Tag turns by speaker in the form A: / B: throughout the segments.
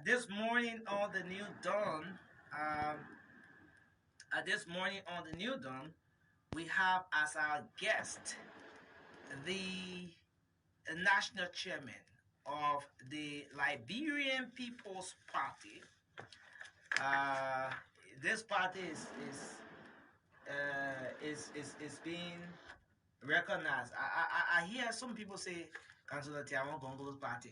A: This morning on the New Dawn, um, this morning on the New Dawn, we have as our guest the national chairman of the Liberian People's Party. Uh, this party is being recognized. I hear some people say Councillor Tiawan Gongolo's party,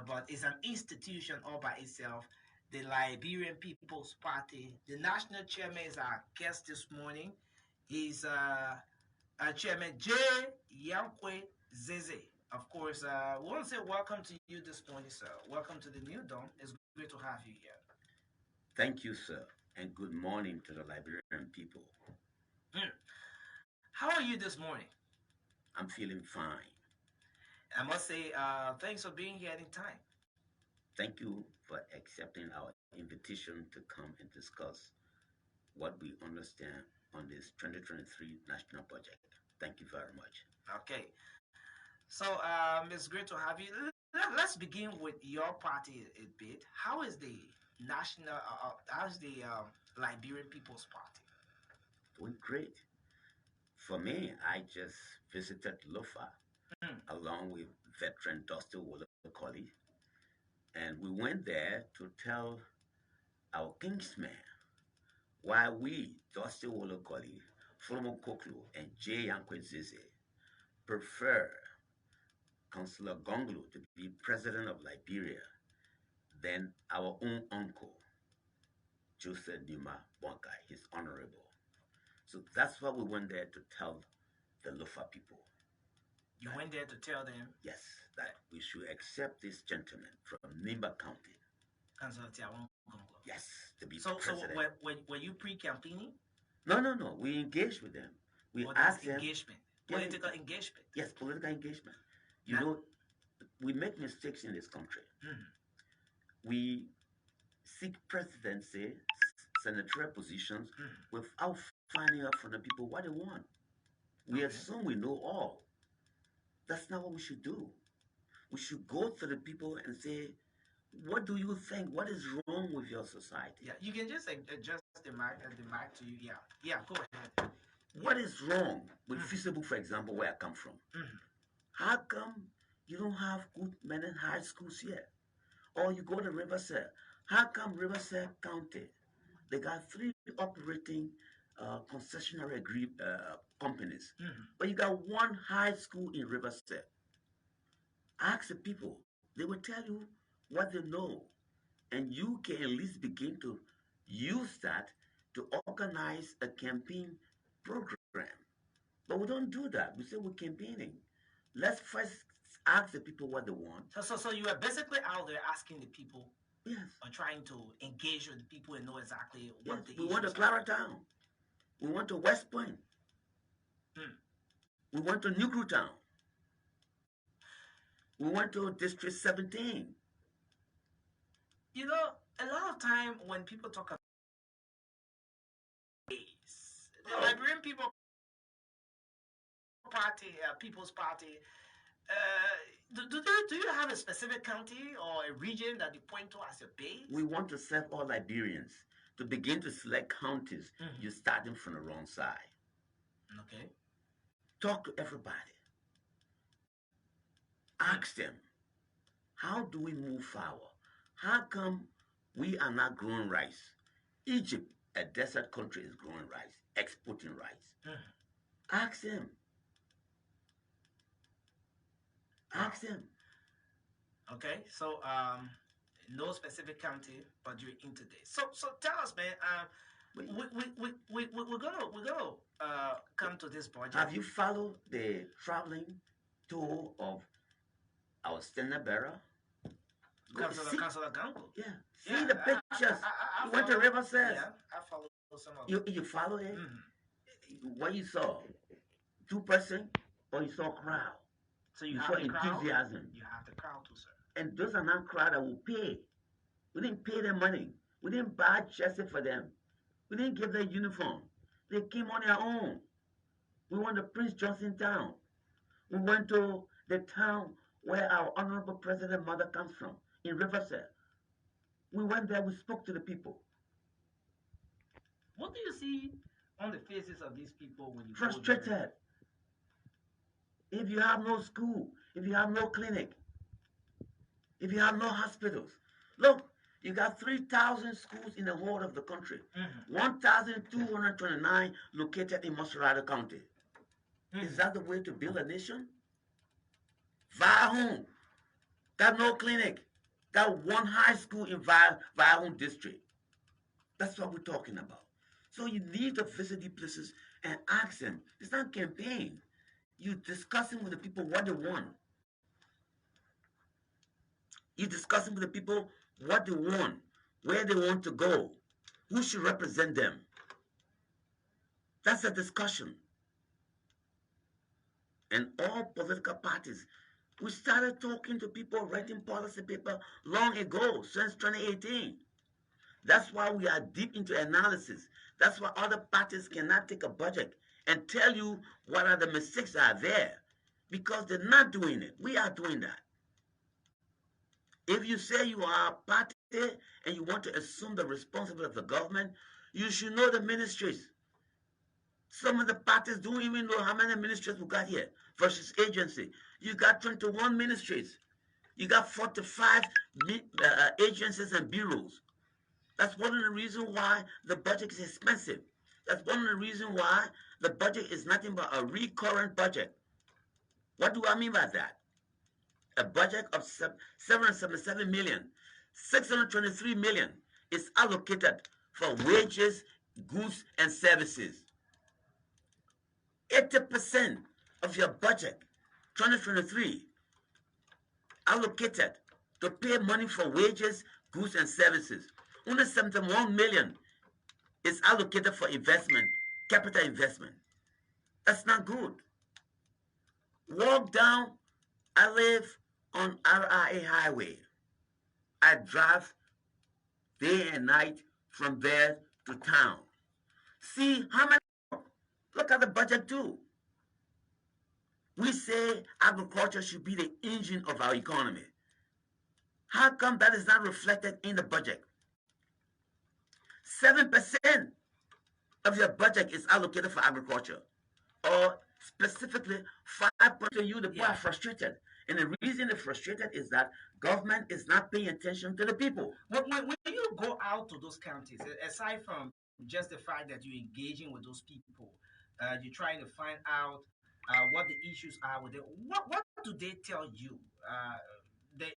A: but it's an institution all by itself. The Liberian People's Party. The national chairman is our guest this morning. He's Chairman J.Yanqui Zaza. Of course, we want to say welcome to you this morning, sir. Welcome to the New Dawn. It's great to have you here.
B: Thank you, sir, and good morning to the Liberian people.
A: Mm. How are you this morning?
B: I'm feeling fine.
A: I must say, thanks for being here anytime.
B: Thank you for accepting our invitation to come and discuss what we understand on this 2023 national budget. Thank you very much.
A: Okay. So, it's great to have you. Let's begin with your party a bit. How is the national? How's the Liberian People's Party?
B: Doing great. For me, I just visited Lofa
A: Mm.
B: along with veteran Dusty Collie, and we went there to tell our kingsmen why we, Dusty Collie, Solomon Koklu, and J.Yanqui prefer Councillor Gonglo to be president of Liberia than our own uncle, Joseph Nima Bonkai, his honorable. So that's why we went there to tell the Lofa people.
A: You went there to tell them,
B: yes, that we should accept this gentleman from Nimba County.
A: Councillor Tiawan Gonglo.
B: Yes, to be
A: So
B: president.
A: were you pre-campaigning?
B: No. We engaged with them. We
A: asked them. Engagement. Political engagement.
B: Yes, political engagement. You know, we make mistakes in this country. We seek presidency, senatorial positions without finding out from the people what they want. We assume we know all. That's not what we should do. We should go to the people and say, what do you think? What is wrong with your society?
A: Yeah, you can just adjust the mic to you. Yeah, go ahead.
B: What is wrong with Feasible, for example, where I come from? How come you don't have good men in high schools here? Or you go to Riverside. How come Riverside County, they got 3 operating concessionary companies, but you got 1 high school in Riverside? Ask the people. They will tell you what they know. And you can at least begin to use that to organize a campaign program. But we don't do that. We say we're campaigning. Let's first ask the people what they want.
A: So you are basically out there asking the people,
B: yes,
A: or trying to engage with the people and know exactly what the
B: we want to Claratown. We want to West Point. We want to Negro Town. We went to District 17.
A: You know, a lot of time when people talk about the Liberian People's Party, do you have a specific county or a region that you point to as your base?
B: We want to serve all Liberians. To begin to select counties, you're starting from the wrong side.
A: Okay.
B: Talk to everybody. Ask them, how do we move forward? How come we are not growing rice? Egypt, a desert country, is growing rice, exporting rice. Ask them. Ask them.
A: Okay, so no specific county, but you're into this. So tell us, man. We're gonna come to this budget.
B: Have you followed the traveling tour of our standard bearer?
A: Councillor Gamble.
B: Yeah. See the pictures. You went to Riverside.
A: Yeah, I follow some of
B: You follow it? What you saw? 2%, or you saw a crowd?
A: So you
B: saw enthusiasm.
A: You have the crowd too, sir.
B: And those are not crowd that will pay. We didn't pay them money. We didn't buy jerseys for them. We didn't give them uniform. They came on their own. We went to Prince Johnson Town. We went to the town where our honorable president mother comes from, in Riverside. We went there, we spoke to the people.
A: What do you see on the faces of these people when you go there?
B: Frustrated. If you have no school, if you have no clinic, if you have no hospitals. Look, you got 3,000 schools in the whole of the country. 1,229 located in Maserati County. Is that the way to build a nation? Vahun got no clinic. Got one high school in Vahun district. That's what we're talking about. So you need to visit these places and ask them. It's not campaign. You're discussing with the people what they want. You're discussing with the people what they want, where they want to go, who should represent them. That's a discussion. And all political parties, we started talking to people, writing policy paper long ago, since 2018. That's why we are deep into analysis. That's why other parties cannot take a budget and tell you what are the mistakes that are there, because they're not doing it. We are doing that. If you say you are a party and you want to assume the responsibility of the government, you should know the ministries. Some of the parties don't even know how many ministries we got here versus agency. You got 21 ministries. You got 45 agencies and bureaus. That's one of the reasons why the budget is expensive. That's one of the reasons why the budget is nothing but a recurrent budget. What do I mean by that? A budget of 777 million, 623 million is allocated for wages, goods, and services. 80% of your budget, 2023, allocated to pay money for wages, goods, and services. Only 71 million is allocated for investment, capital investment. That's not good. Walk down, I live on RIA Highway. I drive day and night from there to town. See how many, look at the budget too. We say agriculture should be the engine of our economy. How come that is not reflected in the budget? 7% of your budget is allocated for agriculture, or specifically 5%. You, the people are frustrated. And the reason they're frustrated is that government is not paying attention to the people.
A: When you go out to those counties, aside from just the fact that you're engaging with those people, you're trying to find out what the issues are with them. What do they tell you? The,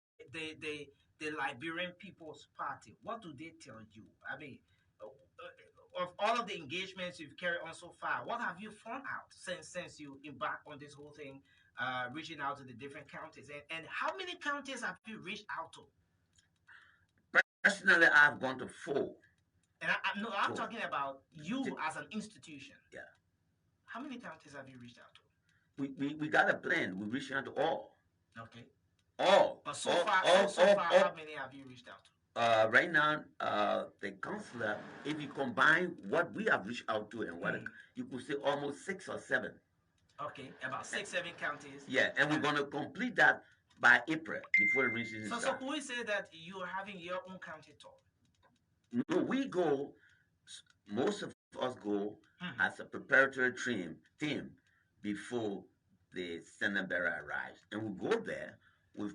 A: the Liberian People's Party. What do they tell you? I mean, of all of the engagements you've carried on so far, what have you found out since you embarked on this whole thing, reaching out to the different counties? And how many counties have you reached out to?
B: Personally, I've gone to 4.
A: And I'm talking about you as an institution.
B: Yeah.
A: How many counties have you reached out to?
B: We got a plan. We reached out to all.
A: Okay.
B: All.
A: But so far, how many have you reached out to?
B: Right now, the councillor, if you combine what we have reached out to and what you could say almost 6 or 7.
A: Okay, about 6, 7 counties.
B: Yeah, and we're going to complete that by April before it reaches.
A: So can we say that you are having your own county tour?
B: No, we go. Most of us go as a preparatory team before the standing bearer arrives, and we go there with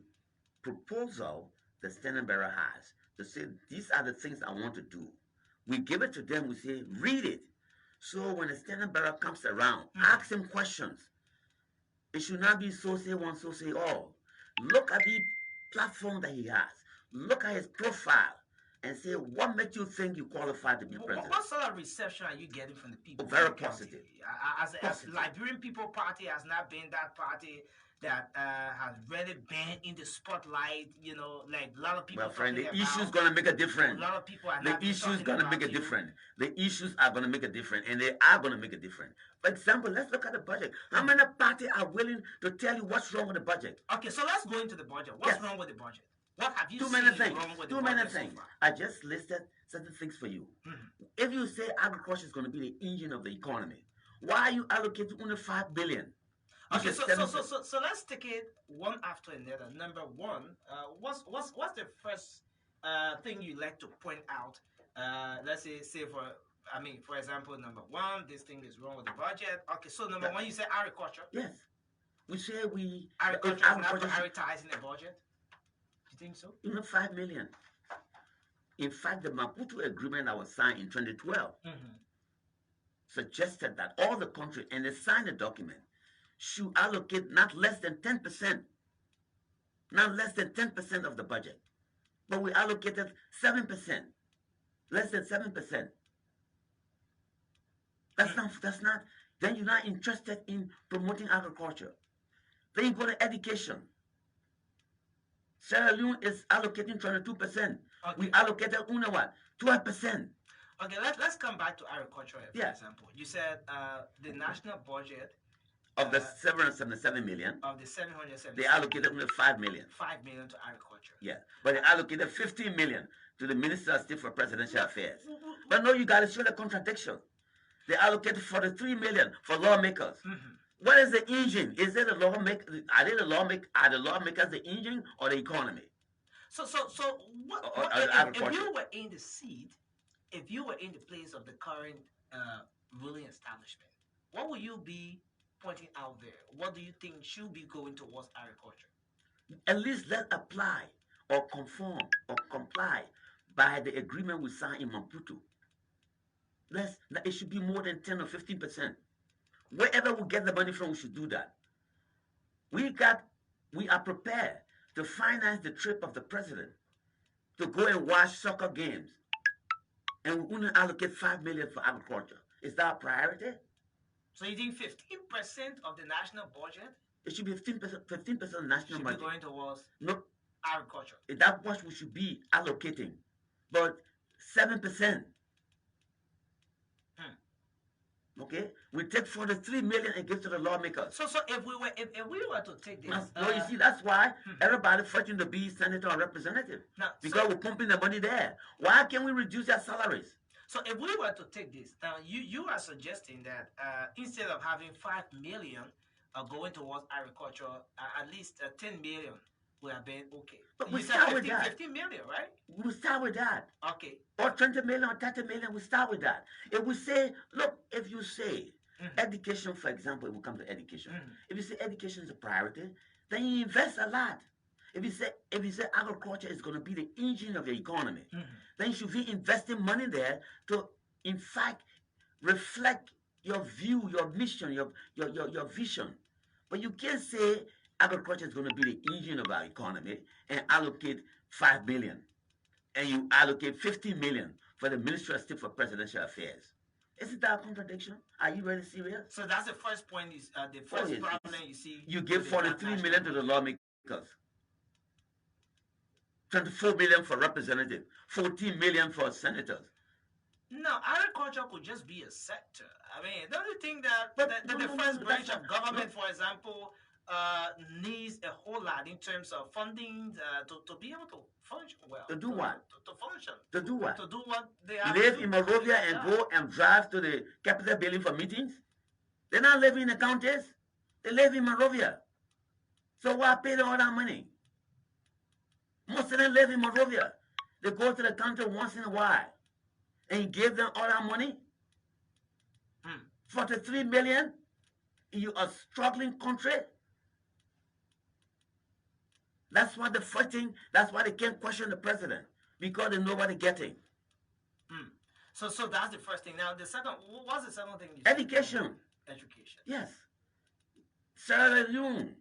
B: proposal the standing bearer has to say these are the things I want to do. We give it to them. We say read it. So when the standing bearer comes around, ask him questions. It should not be so say one, so say all. Look at the platform that he has. Look at his profile and say, what makes you think you qualify to be president?
A: What sort of reception are you getting from the people?
B: Very positive.
A: As Liberian People Party has not been that party that has really been in the spotlight, you know, like a lot of people.
B: Well, friend, the issue's going to make a difference.
A: A lot of people are
B: the issue's going to make a difference. The issues are going to make a difference, and they are going to make a difference. For example, let's look at the budget. How many parties are willing to tell you what's wrong with the budget?
A: Okay, so let's go into the budget. What's wrong with the budget? What have you
B: Too
A: seen
B: many things.
A: wrong with
B: Too
A: the
B: many
A: budget
B: things.
A: so far?
B: I just listed certain things for you. If you say agriculture is going to be the engine of the economy, why are you allocating only 5 billion?
A: Okay, so let's take it one after another. Number one, what's the first thing you like to point out? Let's say for example, number one, this thing is wrong with the budget. Okay, so number one, you say agriculture.
B: Yes, we say
A: agriculture is not prioritizing the budget. Do you think so?
B: 5 million. In fact, the Maputo agreement that was signed in 2012 suggested that all the countries, and they signed the document, should allocate not less than 10%, not less than 10% of the budget. But we allocated 7%, less than 7%. That's not, then you're not interested in promoting agriculture. Then you go to education. Sierra Leone is allocating 22%. Okay. We allocated what? 12%.
A: Okay, let's come back to agriculture, for example. You said the national budget
B: of the 777 million.
A: Of the 777
B: they allocated only 5 million.
A: 5 million to agriculture.
B: Yeah, but they allocated 15 million to the Minister of State for Presidential Affairs. But no, you got to show the contradiction. They allocated 43 million for lawmakers. What is the engine? Is it the lawmaker? Are the lawmakers the engine or the economy?
A: So what if you were in the seat, if you were in the place of the current ruling establishment, what would you be pointing out there? What do you think should be going towards agriculture?
B: At least let's apply or conform or comply by the agreement we signed in Maputo. It should be more than 10 or 15%. Wherever we get the money from, we should do that. We are prepared to finance the trip of the president to go and watch soccer games, and we only allocate 5 million for agriculture. Is that a priority?
A: So you think 15% of the national budget?
B: It should be 15% of the national budget.
A: Should be going towards agriculture.
B: That's what we should be allocating. But 7%. Okay, we take 43 million and give to the lawmakers.
A: So if we were to take this,
B: you see, that's why everybody fighting to be senator or representative. Because we're pumping the money there. Why can't we reduce their salaries?
A: So if we were to take this, now you are suggesting that instead of having 5 million going towards agriculture, at least 10 million would have been okay.
B: But we start with that.
A: 15 million, right?
B: We start with that.
A: Okay.
B: Or 20 million or 30 million, we start with that. If we say, look, if you say education, for example, if we come to education, if you say education is a priority, then you invest a lot. If you say agriculture is going to be the engine of the economy, then you should be investing money there to, in fact, reflect your view, your mission, your vision. But you can't say agriculture is going to be the engine of our economy and allocate 5 million, and you allocate 50 million for the Ministry of State for Presidential Affairs. Isn't that a contradiction? Are you really serious?
A: So that's the first point. Is the first problem you see?
B: You give 43 million to the lawmakers, 24 million for representatives, 14 million for senators.
A: No, agriculture could just be a sector. I mean, don't you think that the first branch of government, for example, needs a whole lot in terms of funding to be able to function well?
B: To do what?
A: To function.
B: To do what?
A: To do what they have
B: live in Monrovia and go and drive to the Capitol building for meetings? They're not living in the counties. They live in Monrovia. So why pay them all that money? Most of them live in Monrovia. They go to the county once in a while. And you give them all that money? 43 million? You a struggling country? That's why they're fighting. That's why they can't question the president, because they know what they're getting.
A: So that's the first thing. Now the second, what's the second thing?
B: Education.
A: Education.
B: Yes. Sierra Leone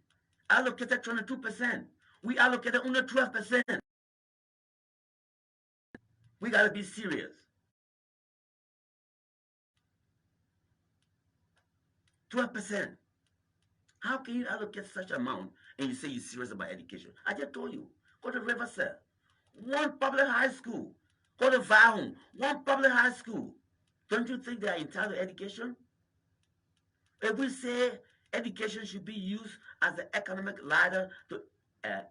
B: allocated 22%. We allocated only 12%. We gotta be serious. 12%. How can you allocate such amount and you say you're serious about education? I just told you, go to Riverside, one public high school. Go to Vahon, one public high school. Don't you think they are entitled to education? If we say education should be used as an economic ladder to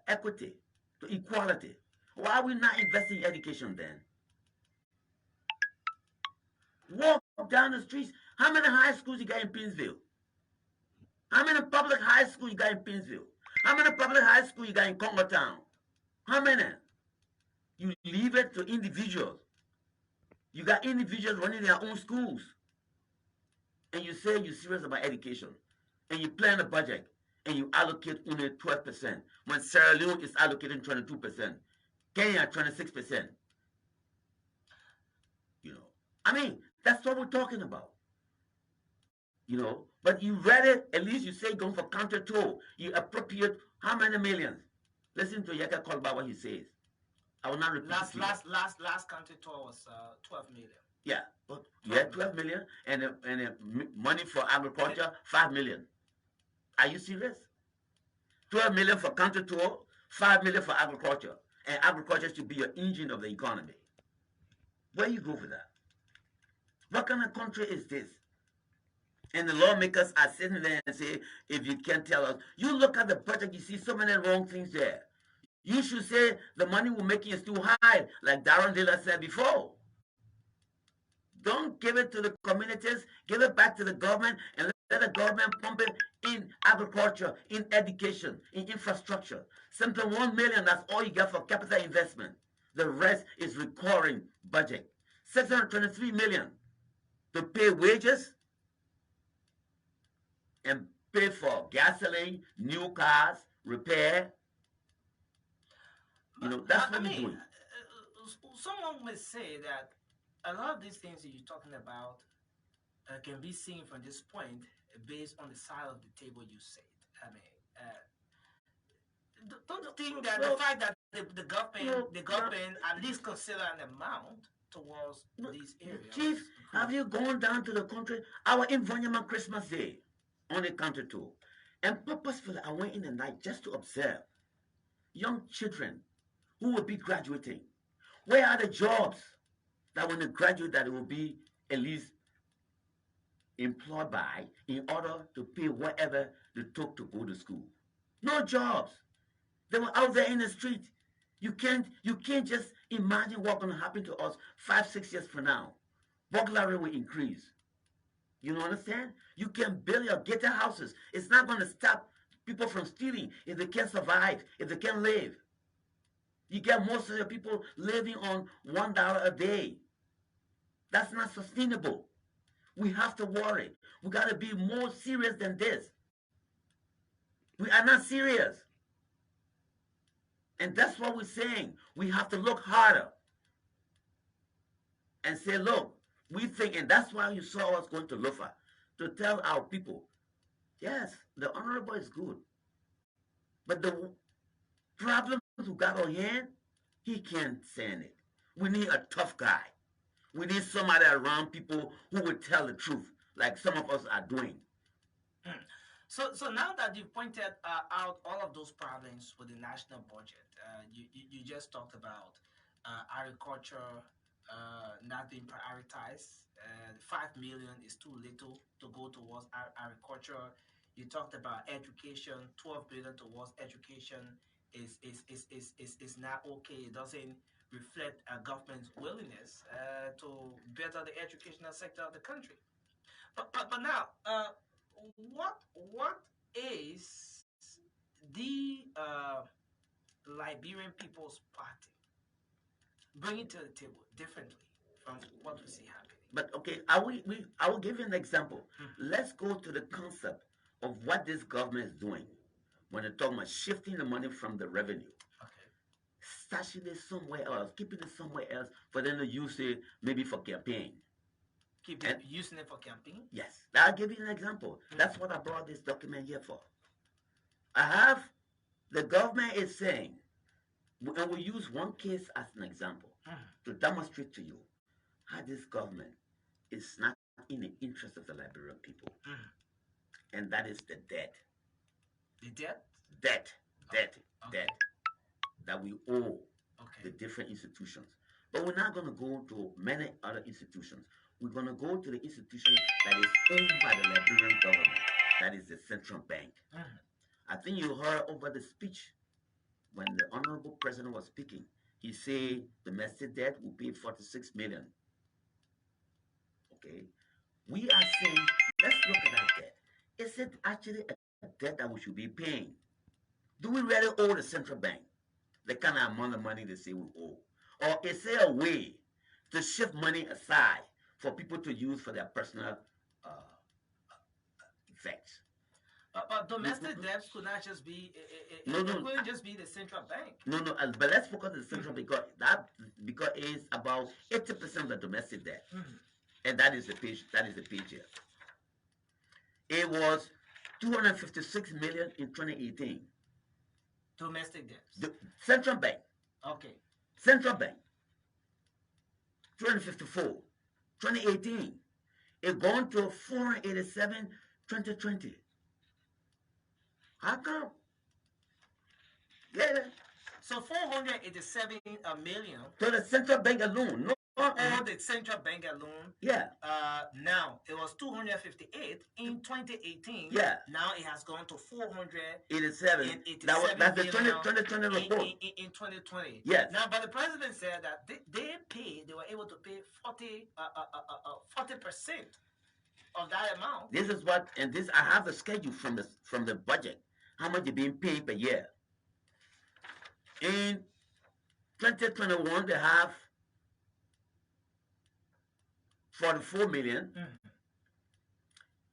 B: equity, to equality, why are we not investing in education then? Walk down the streets. How many high schools you got in Pinsville? How many public high school you got in Pinsville? How many public high school you got in Congo Town? How many? You leave it to individuals. You got individuals running their own schools. And you say you're serious about education. And you plan a budget. And you allocate only 12%. When Sierra Leone is allocating 22%. Kenya 26%. You know. I mean, that's what we're talking about. You know. But you read it, at least you say going for counter toll. You appropriate how many millions? Listen to Yaka call about what he says. I will not repeat
A: last country tour was 12 million.
B: Yeah, but you had 12 million and money for agriculture, 5 million. Are you serious? 12 million for country tour, 5 million for agriculture. And agriculture should be your engine of the economy. Where you go for that? What kind of country is this? And the lawmakers are sitting there and say, if you can't tell us, you look at the budget, you see so many wrong things there. You should say the money we're making is too high, like Darren Diller said before. Don't give it to the communities, give it back to the government and let the government pump it in agriculture, in education, in infrastructure. Simply 1 million, that's all you get for capital investment. The rest is recurring budget. 623 million to pay wages and pay for gasoline, new cars, repair. You know, that's what you're doing.
A: Someone may say that a lot of these things that you're talking about can be seen from this point based on the side of the table you said. I mean, don't you think that the fact that the government at least consider an amount towards these areas?
B: Chief, have you gone down to the country? Our environment Christmas Day on the country tour. And purposefully, I went in the night just to observe young children who will be graduating. Where are the jobs that when they graduate that they will be at least employed by in order to pay whatever they took to go to school? No jobs. They were out there in the street. You can't just imagine what's going to happen to us 5-6 years from now. Burglary will increase. You understand? You can build your gated houses. It's not going to stop people from stealing if they can't survive, if they can't live. You get most of the people living on $1 a day. That's not sustainable. We have to worry. We got to be more serious than this. We are not serious. And that's what we're saying. We have to look harder and say, look, we think, and that's why you saw us going to Lufa, to tell our people, yes, the honorable is good. But the problems we got on hand, he can't stand it. We need a tough guy. We need somebody around people who will tell the truth, like some of us are doing.
A: So now that you've pointed out all of those problems with the national budget, you just talked about agriculture not being prioritized. 5 million is too little to go towards agriculture. You talked about education. 12 billion towards education is not okay. It doesn't reflect a government's willingness to better the educational sector of the country. But now, what is the Liberian People's Party bringing to the table differently from what we see happening?
B: But okay, I will give you an example. Let's go to the concept of what this government is doing when they're talking about shifting the money from the revenue. Stashing it somewhere else, keeping it somewhere else for them to use it maybe for campaign.
A: Using it for campaign?
B: Yes. I'll give you an example. That's what I brought this document here for. I have, the government is saying, and we'll use one case as an example to demonstrate to you how this government is not in the interest of the Liberian people. And that is the debt.
A: The debt?
B: Debt that we owe the different institutions. But we're not going to go to many other institutions. We're going to go to the institution that is owned by the Liberian government. That is the central bank. I think you heard over the speech when the honorable president was speaking. He said domestic debt will be 46 million. Okay, we are saying let's look at that debt. Is it actually a debt that we should be paying? Do we really owe the central bank the kind of amount of money they say we owe? Or is there a way to shift money aside for people to use for their personal uh, effects?
A: But domestic debts could not just be,
B: No,
A: it
B: no,
A: couldn't just be the central bank.
B: no, no. But let's focus on the central because it's about 80% of the domestic debt, and that is the page. That is the page here. It was 256 million in 2018.
A: Domestic debts.
B: The central bank.
A: Okay.
B: Central bank. 254. 2018. It gone to 487 2020. How come? Yeah.
A: So 487 million.
B: So the central bank alone. No.
A: All the central bank alone.
B: Yeah.
A: Now it was 258 in 2018.
B: Yeah.
A: Now it has gone to
B: 487. That's the 2020 report.
A: In 2020.
B: Yes.
A: Now, but the president said that they were able to pay 40% of that amount.
B: This is what, and this I have the schedule from the budget. How much they're being paid per year. In 2021, they have 44 million.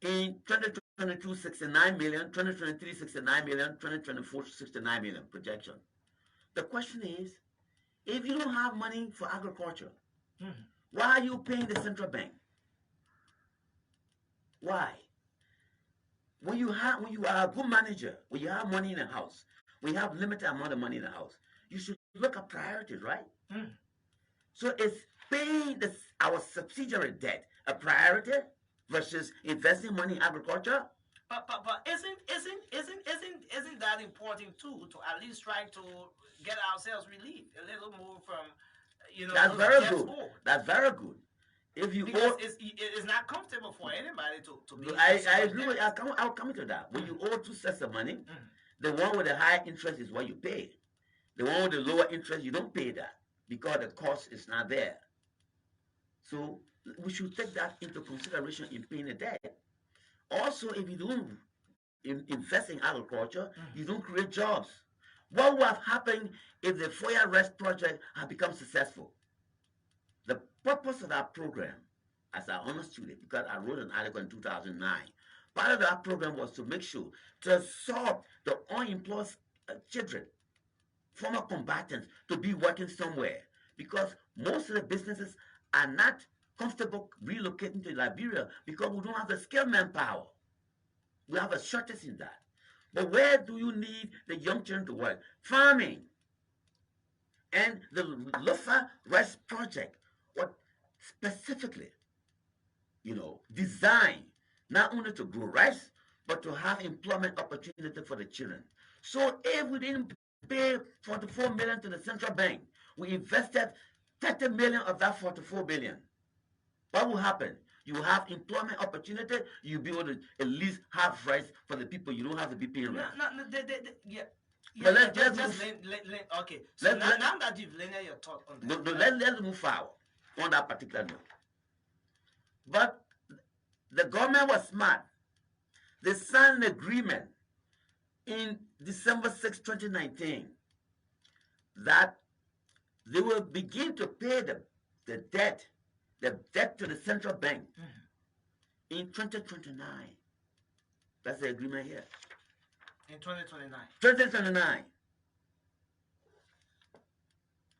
B: In 2022, 69 million. 2023, 69 million. 2024, 69 million projection. The question is, if you don't have money for agriculture, why are you paying the central bank? Why? When you are a good manager, when you have money in the house, when you have limited amount of money in the house, you should look at priorities, right? So is paying our subsidiary debt a priority versus investing money in agriculture?
A: But isn't that important too, to at least try to get ourselves relief a little more from,
B: That's very good. That's very good. If you
A: because it's not comfortable for anybody to be.
B: I agree with you. I'll come to that. When you owe two sets of money, the one with the high interest is what you pay. The one with the lower interest, you don't pay that because the cost is not there. So we should take that into consideration in paying the debt. Also, if you don't invest in agriculture, you don't create jobs. What would have happened if the Foya Rest project had become successful? The purpose of that program, as I understood it, because I wrote an article in 2009, part of that program was to make sure to absorb the unemployed children, former combatants, to be working somewhere, because most of the businesses are not comfortable relocating to Liberia because we don't have the skilled manpower. We have a shortage in that. But where do you need the young children to work? Farming. And the Lofa Rice Project was specifically, designed not only to grow rice, but to have employment opportunity for the children. So if we didn't pay 44 million to the central bank, we invested 30 million of that 44 billion. What will happen? You have employment opportunity. You'll be able to at least have rice for the people. You don't have to be paying rent.
A: Yeah.
B: But
A: okay. So now that you've laid your thought on that.
B: Let's move forward on that particular note. But the government was smart. They signed an agreement in December 6, 2019, that they will begin to pay the debt to the central bank in 2029. That's the agreement here.
A: In 2029.
B: 2029.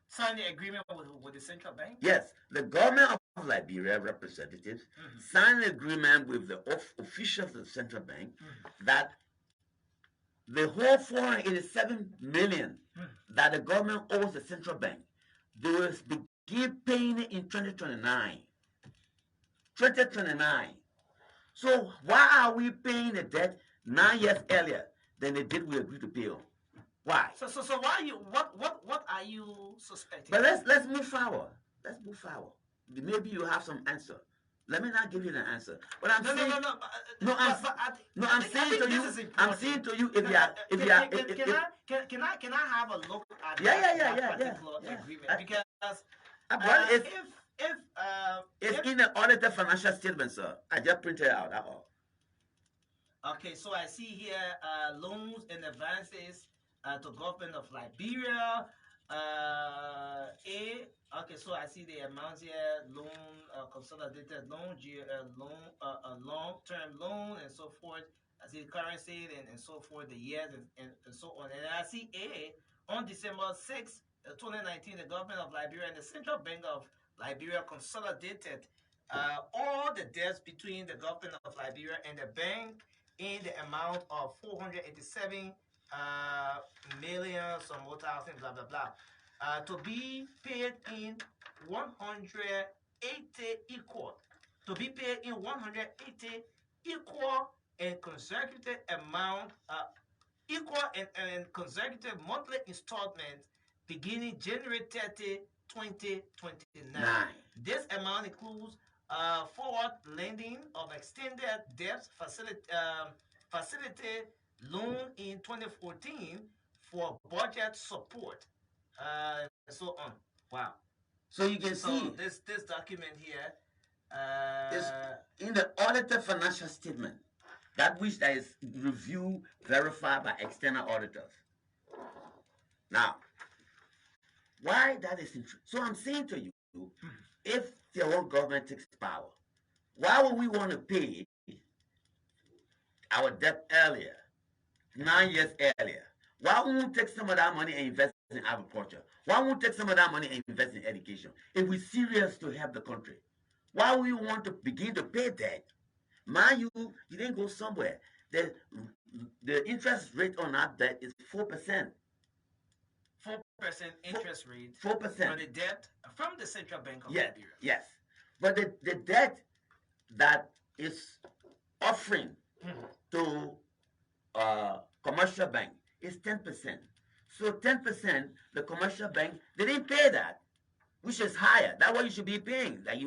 A: Sign the agreement with the central bank?
B: Yes. The government of Liberia representatives signed an agreement with the officials of the central bank that the whole 487 million that the government owes the central bank, they will begin paying it in 2029. 2029. So why are we paying the debt 9 years earlier than the debt we agreed to pay on? Why?
A: So why what are you suspecting?
B: But let's move forward. Let's move forward. Maybe you have some answer. Let me not give you the answer. But I'm saying I'm saying to you if
A: can I have a look at
B: that
A: particular agreement? Because
B: it's in the audited financial statement, sir. I just printed it out. That's all.
A: Okay, so I see here loans and advances to government of Liberia. Okay, so I see the amounts here: loan, consolidated loan, long-term loan, and so forth. I see currency and so forth, the years and so on. And I see on December 6, 2019, the government of Liberia and the Central Bank of Liberia consolidated all the debts between the government of Liberia and the bank in the amount of 487 million, some more thousand, blah, blah, blah, to be paid in 180 equal, to be paid in 180 equal and consecutive amount, equal and consecutive monthly installments beginning January 30, 2029. This amount includes forward lending of extended debt facility loan in 2014 for budget support, so on. Wow.
B: So you can see
A: this document here
B: is in the audited financial statement, that which that is reviewed, verified by external auditors. Now, why that is interesting? So I'm saying to you, if the own government takes power, why would we want to pay our debt earlier, 9 years earlier? Why won't we take some of that money and invest in agriculture? Why won't we take some of that money and invest in education? If we're serious to help the country, why would we want to begin to pay debt? Mind you, you didn't go somewhere. The interest rate on that debt is 4%.
A: 4% interest rate
B: 4%
A: for the debt from the Central Bank of
B: yes,
A: Liberia.
B: yes. But the debt that is offering to commercial bank is 10%. So 10%, the commercial bank, they didn't pay that, which is higher. That's what you should be paying. That you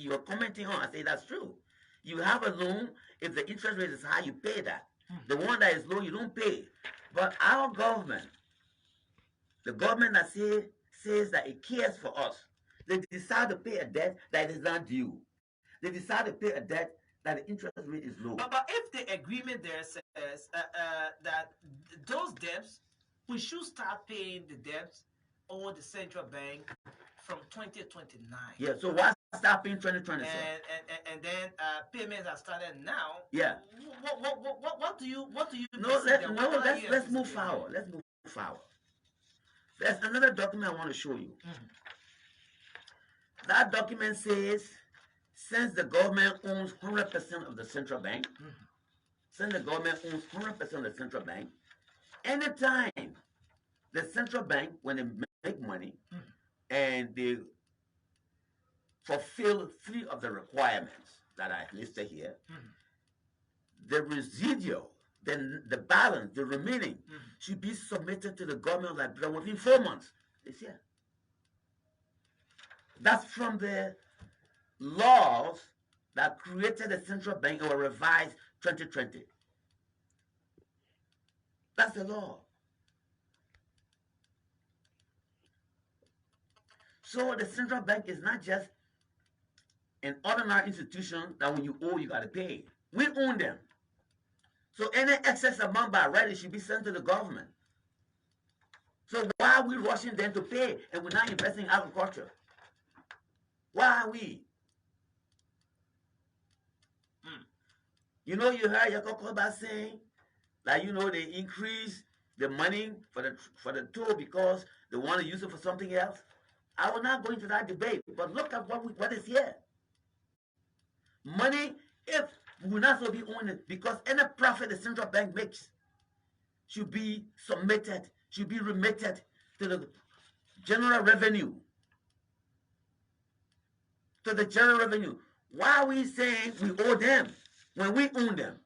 B: were commenting on. I say that's true. You have a loan, if the interest rate is high, you pay that. The one that is low, you don't pay. But our government, the government that says that it cares for us, they decide to pay a debt that is not due. They decide to pay a debt that the interest rate is low.
A: But if the agreement there says that those debts, we should start paying the debts over the central bank from 2029.
B: Yeah, so why start paying 2027?
A: And then payments are started now.
B: Yeah.
A: What do you
B: let's move forward. Let's move forward. There's another document I want to show you. That document says, since the government owns 100% of the central bank, since the government owns 100% of the central bank, anytime the central bank, when they make money and they fulfill 3 of the requirements that I listed here, the residual, then the balance, the remaining, should be submitted to the government of Liberia within 4 months this year. That's from the laws that created the central bank or revised 2020. That's the law. So the central bank is not just an ordinary institution that when you owe, you got to pay. We own them. So any excess amount by right, it should be sent to the government. So why are we rushing them to pay and we're not investing in agriculture? Why are we? You know, you heard Yakokoba saying that, you know, they increase the money for the tool because they want to use it for something else. I will not go into that debate, but look at what is here. Money, if we will not so be owning it, because any profit the central bank makes should be submitted, should be remitted to the general revenue. To the general revenue. Why are we saying we owe them when we own them?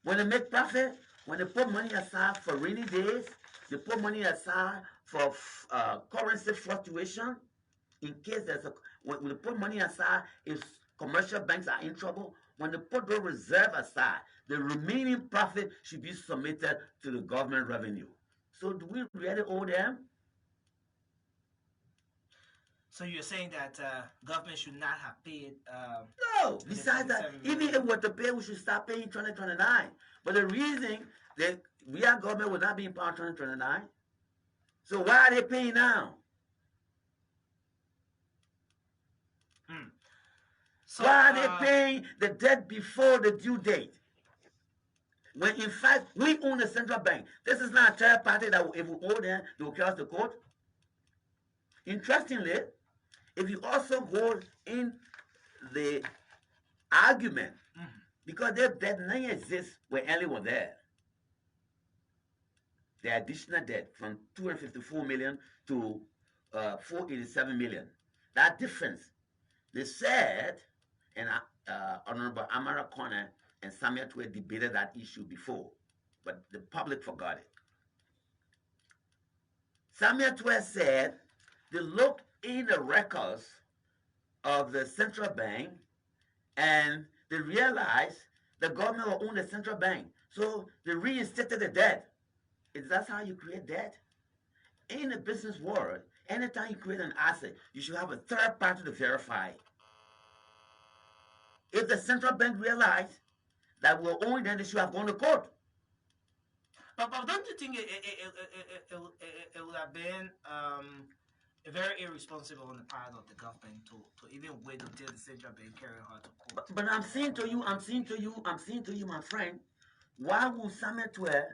B: When they make profit, when they put money aside for rainy days, they put money aside for currency fluctuation, in case there's when they put money aside, if commercial banks are in trouble, when they put the reserve aside, the remaining profit should be submitted to the government revenue. So do we really owe them?
A: So you're saying that government should not have paid?
B: No, besides that, even if we were to pay, we should start paying 2029. But the reason that we are government will not be in power 2029. So why are they paying now? So, why are they paying the debt before the due date? When in fact we own the central bank. This is not a third party that if we owe them, they will cross the court. Interestingly, if you also go in the argument, because their debt none exists when Ellie was there. The additional debt from 254 million to 487 million. That difference, they said, and Honorable Amara Connor and Samuel Twe debated that issue before, but the public forgot it. Samuel Twe said they looked in the records of the central bank and they realized the government will own the central bank. So they reinstated the debt. Is that how you create debt? In the business world, anytime you create an asset, you should have a third party to verify. If the central bank realized that we're owing them, they should have gone to court.
A: But don't you think it would have been very irresponsible on the part of the government to even wait until the central bank carry her to court?
B: But I'm saying to you, my friend, why would Samuel Twe,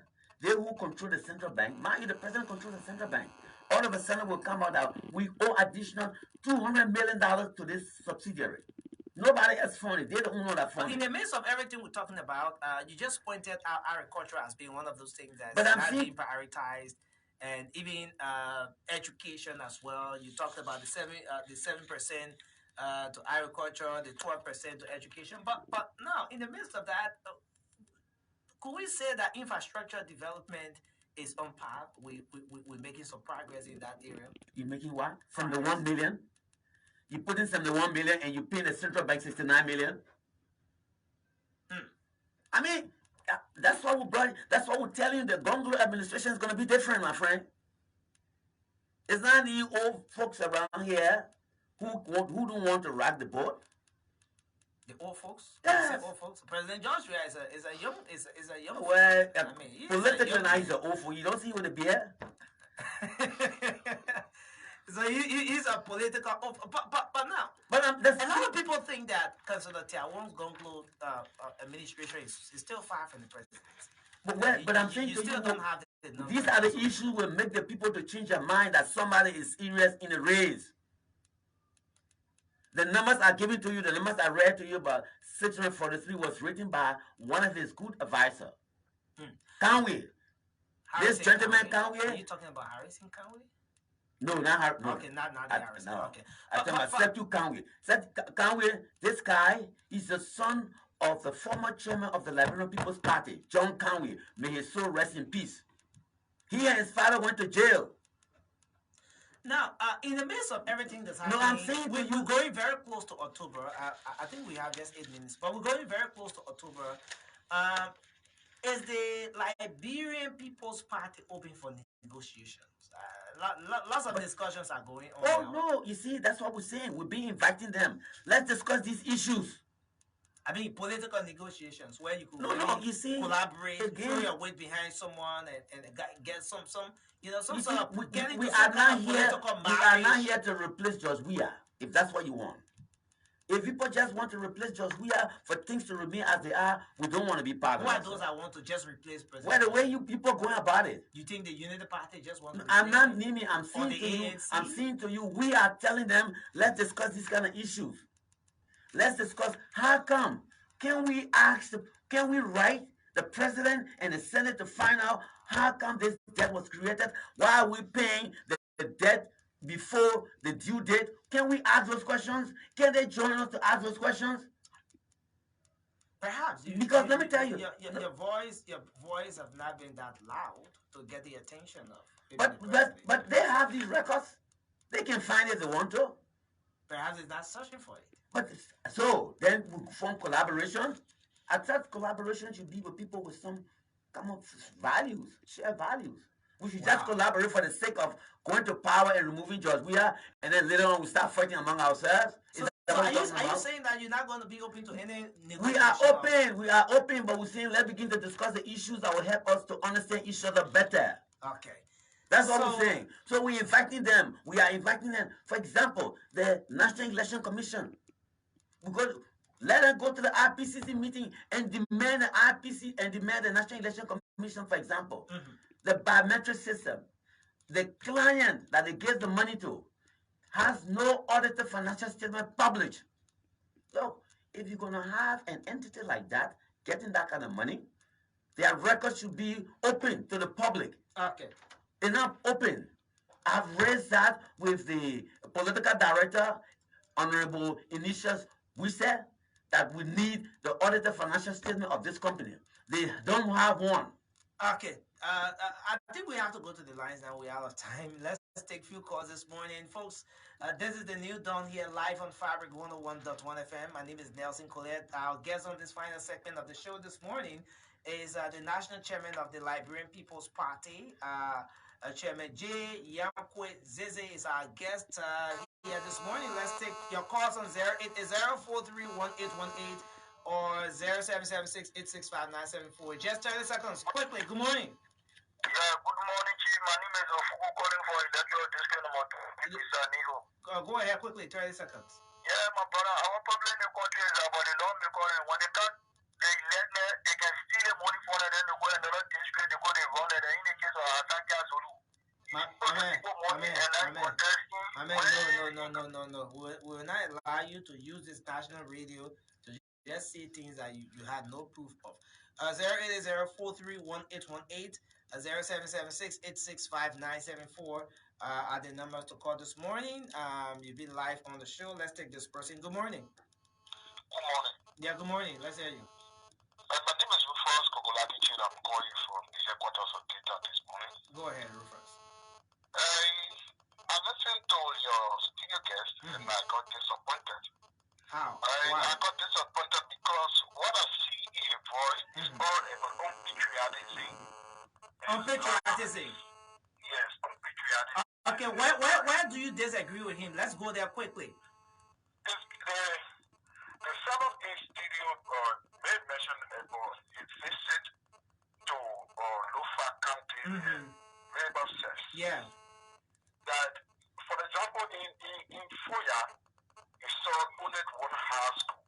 B: they who control the central bank, mind you, the president controls the central bank, all of a sudden will come out that we owe additional $200 million to this subsidiary. Nobody else funded. They don't know that funding.
A: But in the midst of everything we're talking about, you just pointed out agriculture as being one of those things that's not being prioritized, and even education as well. You talked about the 7% to agriculture, the 12% to education. But now, in the midst of that, could we say that infrastructure development is on par? We're making some progress in that area.
B: You're making what? From the 1 million? You put in 71 million and you pay the central bank 69 million. I mean, that's what we brought. That's what we're telling you. The Gongolo administration is going to be different, my friend. It's not the old folks around here who don't want to rock the boat.
A: The old folks?
B: Yes.
A: Old folks. President Joshua is a young.
B: Well, politically now he's an old fool. You don't see him with a beard.
A: So he's a political, but now.
B: But
A: a lot of people think that Councillor Tiawon's Gonglo administration is still far from the presidency.
B: But I'm saying
A: you
B: to
A: still
B: you,
A: don't have the numbers.
B: These are the issues will make the people to change their mind that somebody is serious in the race. The numbers are given to you. The numbers I read to you about 643 was written by one of his good advisors. Conway. This gentleman Conway.
A: Are you talking about Harrison Conway?
B: No, not Harrison. No.
A: Okay, not Harrison.
B: No.
A: Okay.
B: I talking about Setu Conway. Conway, this guy is the son of the former chairman of the Liberian People's Party, John Conway. May his soul rest in peace. He and his father went to jail.
A: Now, in the midst of everything that's happening,
B: I'm saying
A: we're going very close to October. I think we have just 8 minutes, but we're going very close to October. Is the Liberian People's Party open for negotiations? Lots of discussions are going on.
B: Oh, no. You see, that's what we're saying. We'll be inviting them. Let's discuss these issues.
A: I mean, political negotiations where you could
B: you see,
A: collaborate,
B: again,
A: throw your weight behind someone and get some sort of
B: we are not here to replace George Weah, if that's what you want. If people just want to replace George Weah for things to remain as they are, we don't want to be part of it.
A: Who are those that want to just replace President?
B: Well, the way you people going about it.
A: You think the Unity Party just want to
B: I'm not naming, I'm saying to you, we are telling them, let's discuss these kind of issues. Let's discuss how come. Can we write the president and the Senate to find out how come this debt was created? Why are we paying the debt before the due date? Can we ask those questions? Can they join us to ask those questions?
A: Perhaps.
B: Because let me tell you.
A: Your voice have not been that loud to get the attention of.
B: But they have these records. They can find it if they want to.
A: Perhaps it's not searching for it.
B: But so then we form collaboration. I thought collaboration should be with people with some common values, shared values. We should just collaborate for the sake of going to power and removing George Weah, and then later on we start fighting among ourselves.
A: So
B: what
A: are
B: we're talking
A: you
B: about.
A: saying that you're not going to be open to any
B: We are
A: negotiation?
B: open. We are open, but we're saying let's begin to discuss the issues that will help us to understand each other better.
A: Okay.
B: That's what we're saying. So we're inviting them. We are inviting them. For example, the National Election Commission. We go, let them go to the IPCC meeting and demand the IPC and demand the National Election Commission, for example, the biometric system. The client that they give the money to has no audited financial statement published. So if you're gonna have an entity like that getting that kind of money, their records should be open to the public.
A: Okay.
B: Enough open. I've raised that with the political director, Honorable Initius Wisse, that we need the audited financial statement of this company. They don't have one.
A: Okay. I think we have to go to the lines now. We're out of time. Let's take a few calls this morning. Folks, this is the new Dawn here live on Fabric 101.1 FM. My name is Nelson Colette. Our guest on this final segment of the show this morning is the national chairman of the Liberian People's Party, Chairman J.Yanqui. Zaza is our guest here this morning. Let's take your calls on 080431818 or 0776865974. Just 30 seconds. Quickly. Good morning.
C: Yeah, good morning, Chief. My name is Ofuku calling for electoral district number 2. This is Anigo.
A: Go ahead quickly, 30 seconds.
C: Yeah, my brother, our problem in the country is about the law because when they got they let they can steal the money for them, then they go in another district, they go they run it. In the case of Ataka Zulu.
A: No. We will not allow you to use this national radio to just say things that you had no proof of. 080431818 0776865974 are the numbers to call this morning. You've been live on the show. Let's take this person. Good morning.
C: Good morning.
A: Yeah, good morning. Let's hear you.
C: My name is Rufus Kokolaki Chin. I'm calling from the headquarters of Data this morning.
A: Go ahead, Rufus.
C: I listened to your studio guest and I got disappointed.
A: How?
C: Why? I got disappointed because what I see in your voice is all about unpatriotism.
A: Unpatriotism?
C: Yes, unpatriotism.
A: Okay, where do you disagree with him? Let's go there quickly.
C: The Southeast studio made mention about his visit to Lufa County River Cess.
A: Yeah.
C: That, for example, in Foya, he saw only one high school.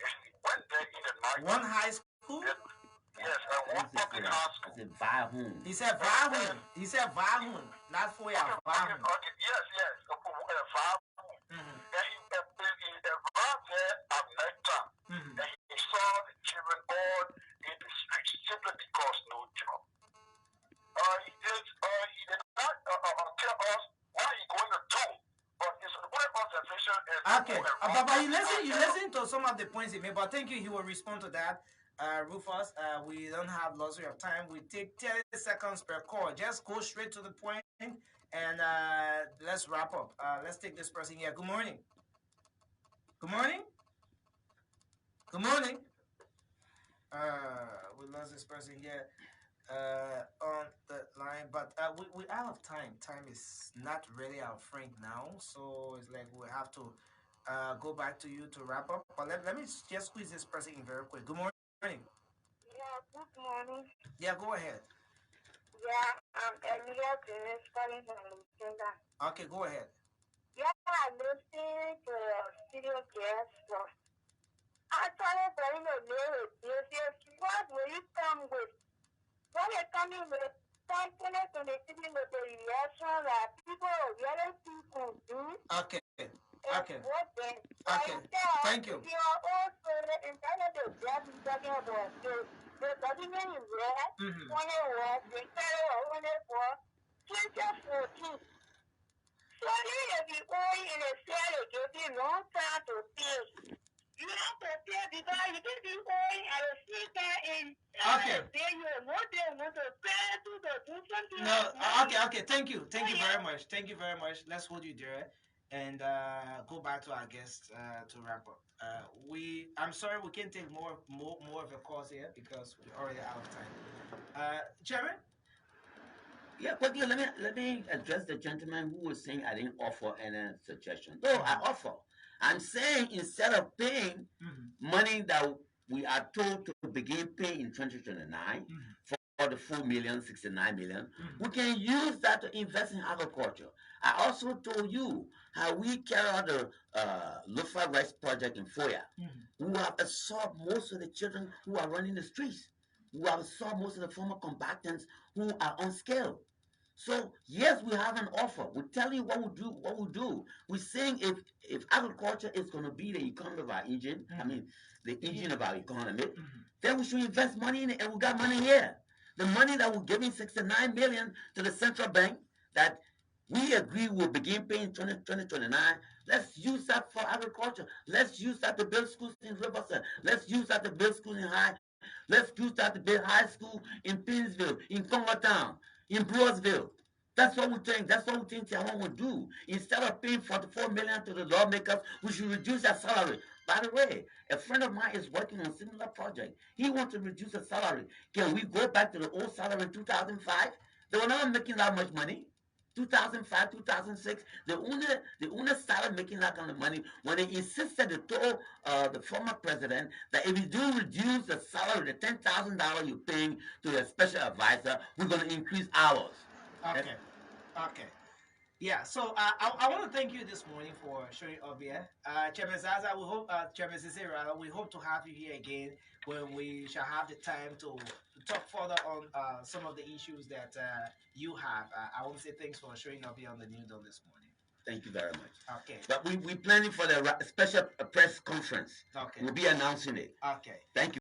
C: He went there in the night.
A: One high school?
C: Yes, and one public high school.
A: He said Vahun. He said Vahun, not Foya. Vahun.
C: Okay, yes. Vahun. And he arrived there at night time. And he saw the children all in the streets simply because no job. He did not tell us what he's going to do. But his observation is
A: okay. But you listen to some of the points he made. But thank you. He will respond to that. Rufus, we don't have luxury of time. We take 30 seconds per call. Just go straight to the point and let's wrap up. Let's take this person here. Good morning. Good morning. Good morning. We lost this person here on the line, but we're out of time. Time is not really our friend now, so it's like we have to go back to you to wrap up. But let me just squeeze this person in very quick. Good morning.
D: Yeah, good morning.
A: Yeah, go ahead.
D: Yeah, I'm Emilia Dennis calling from Lucinda.
A: Okay, go ahead.
D: Yeah, I'm listening to studio guest. Actually, very good. What will you come with? What are coming with? Something to the city with the reaction that people really people do.
A: Okay. Okay.
D: Okay.
A: Thank you.
D: You are also in kind of the job you're talking about. The document is red, one is red, the color one is for 2014. So if you owe in a sale, it gives you long time to pay. You have to pay because you can be owing at a seeker in
A: okay.
D: No,
A: okay. Thank you very much. Let's hold you there and go back to our guests to wrap up. I'm sorry we can't take more of your calls here because we're already out of time. Chairman?
B: Yeah, quickly, let me address the gentleman who was saying I didn't offer any suggestion. No, I offer. I'm saying instead of paying money that we are told to begin paying in 2029 for the 4 million, 69 million, we can use that to invest in agriculture. I also told you how we carry out the Lufa Rice project in Foya, who have absorbed most of the children who are running the streets, who have absorbed most of the former combatants who are unskilled. So yes, we have an offer. We tell you what we do. What we do. We're saying if agriculture is going to be the economy of our engine, I mean the engine of our economy, then we should invest money in it, and we got money here. The money that we're giving 69 million to the central bank that we agree will begin paying 2029. Let's use that for agriculture. Let's use that to build schools in Riverside. Let's use that to build schools in High. Let's use that to build high school in Pinsville, in Congertown, in Brosville. That's what we think. That's what we think Tiawan will do. Instead of paying 44 million to the lawmakers, we should reduce their salary. By the way, a friend of mine is working on a similar project. He wants to reduce the salary. Can we go back to the old salary in 2005? They were not making that much money. 2005, 2006, the owner started making that kind of money when they insisted to tell the former president that if you do reduce the salary, the $10,000 you're paying to the special advisor, we're going to increase hours.
A: Okay. Okay. Yeah, so I want to thank you this morning for showing up here. Chairman Zaza, we hope, Chairman Cicero, we hope to have you here again when we shall have the time to talk further on some of the issues that you have. I want to say thanks for showing up here on the New Dawn this morning.
B: Thank you very much.
A: Okay.
B: But we're planning for the special press conference.
A: Okay.
B: We'll be announcing it.
A: Okay.
B: Thank you.